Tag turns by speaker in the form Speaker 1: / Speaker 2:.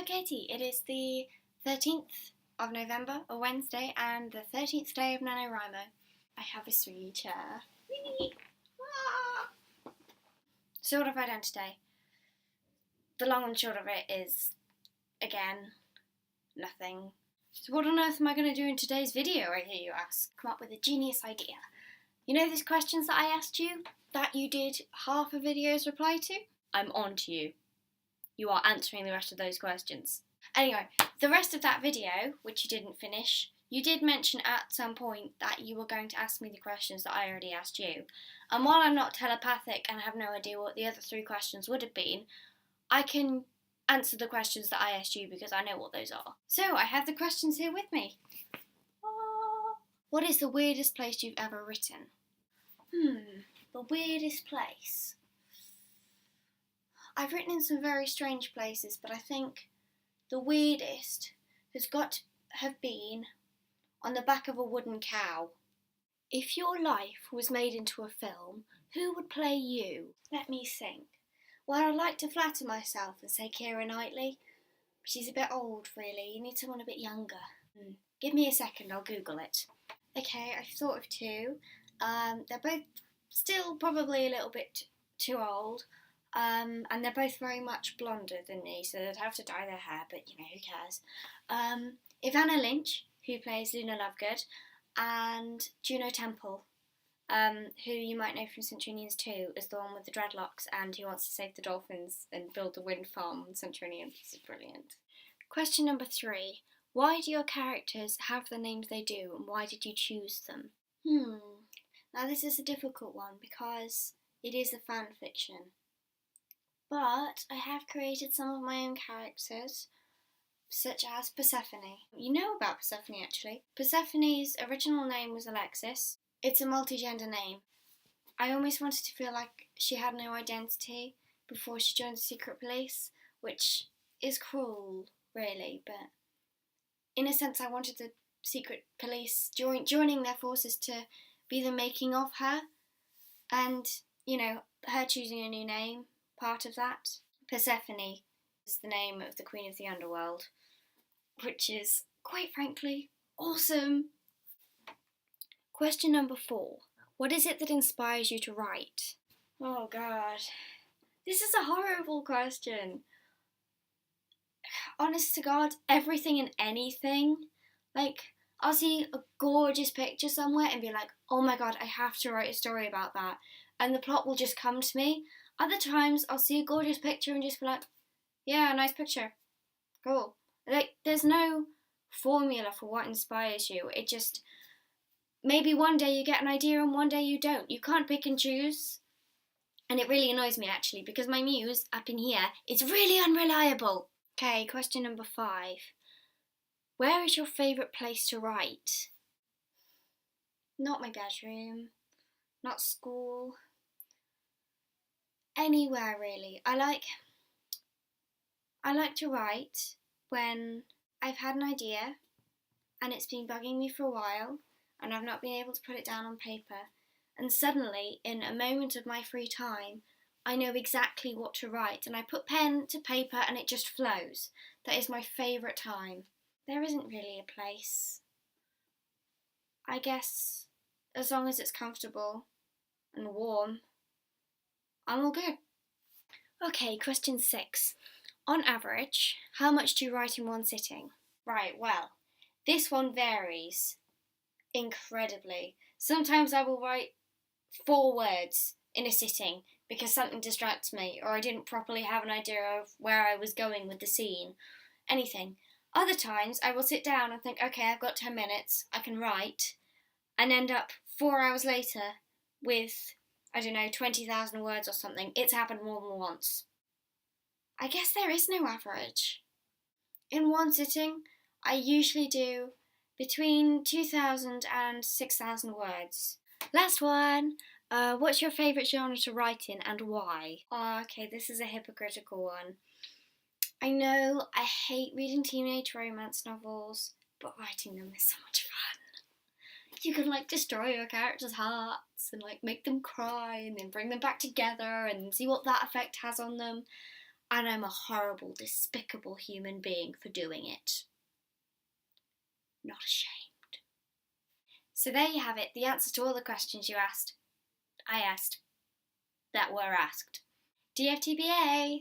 Speaker 1: Hello Katie, it is the 13th of November, a Wednesday, and the 13th day of NaNoWriMo. I have a sweet chair. So what have I done today? The long and short of it is, again, nothing. So what on earth am I going to do in today's video, I hear you ask? Come up with a genius idea. You know those questions that I asked you, that you did half a video's reply to? I'm on to you. You are answering the rest of those questions. Anyway, the rest of that video, which you didn't finish, you did mention at some point that you were going to ask me the questions that I already asked you. And while I'm not telepathic and have no idea what the other 3 questions would have been, I can answer the questions that I asked you because I know what those are. So, I have the questions here with me. What is the weirdest place you've ever written? The weirdest place. I've written in some very strange places, but I think the weirdest has got to have been on the back of a wooden cow. If your life was made into a film, who would play you? Let me think. Well, I'd like to flatter myself and say Keira Knightley, but she's a bit old, really. You need someone a bit younger. Give me a second, I'll Google it. Okay, I've thought of 2. They're both still probably a little bit too old. And they're both very much blonder than me, so they'd have to dye their hair, but you know, who cares. Ivana Lynch, who plays Luna Lovegood, and Juno Temple, who you might know from Centurions 2 is the one with the dreadlocks and who wants to save the dolphins and build the wind farm on Centurions. This is brilliant. Question number 3. Why do your characters have the names they do, and why did you choose them? Now this is a difficult one because it is a fan fiction. But I have created some of my own characters, such as Persephone. You know about Persephone, actually. Persephone's original name was Alexis. It's a multi-gender name. I almost wanted to feel like she had no identity before she joined the secret police, which is cruel, really, but in a sense I wanted the secret police joining their forces to be the making of her, and, you know, her choosing a new name. Part of that. Persephone is the name of the Queen of the Underworld, which is, quite frankly, awesome. Question number 4. What is it that inspires you to write? Oh God, this is a horrible question. Honest to God, everything and anything. Like, I'll see a gorgeous picture somewhere and be like, oh my God, I have to write a story about that. And the plot will just come to me. Other times, I'll see a gorgeous picture and just be like, yeah, nice picture. Cool. Like, there's no formula for what inspires you. It just, maybe one day you get an idea and one day you don't. You can't pick and choose. And it really annoys me, actually, because my muse, up in here, is really unreliable. Okay, question number 5. Where is your favourite place to write? Not my bedroom. Not school. Anywhere, really. I like to write when I've had an idea and it's been bugging me for a while and I've not been able to put it down on paper, and suddenly, in a moment of my free time, I know exactly what to write and I put pen to paper and it just flows. That is my favourite time. There isn't really a place. I guess as long as it's comfortable and warm, I'm all good. Okay, question 6. On average, how much do you write in one sitting? Right, well, this one varies incredibly. Sometimes I will write 4 words in a sitting because something distracts me or I didn't properly have an idea of where I was going with the scene. Anything. Other times I will sit down and think, okay, I've got 10 minutes, I can write, and end up 4 hours later with, I don't know, 20,000 words or something. It's happened more than once. I guess there is no average. In one sitting, I usually do between 2,000 and 6,000 words. Last one. What's your favourite genre to write in and why? Oh, okay, this is a hypocritical one. I know I hate reading teenage romance novels, but writing them is so much fun. You can like destroy your characters' hearts and like make them cry and then bring them back together and see what that effect has on them. and I'm a horrible, despicable human being for doing it. Not ashamed. So there you have it, the answer to all the questions I asked, that were asked. DFTBA!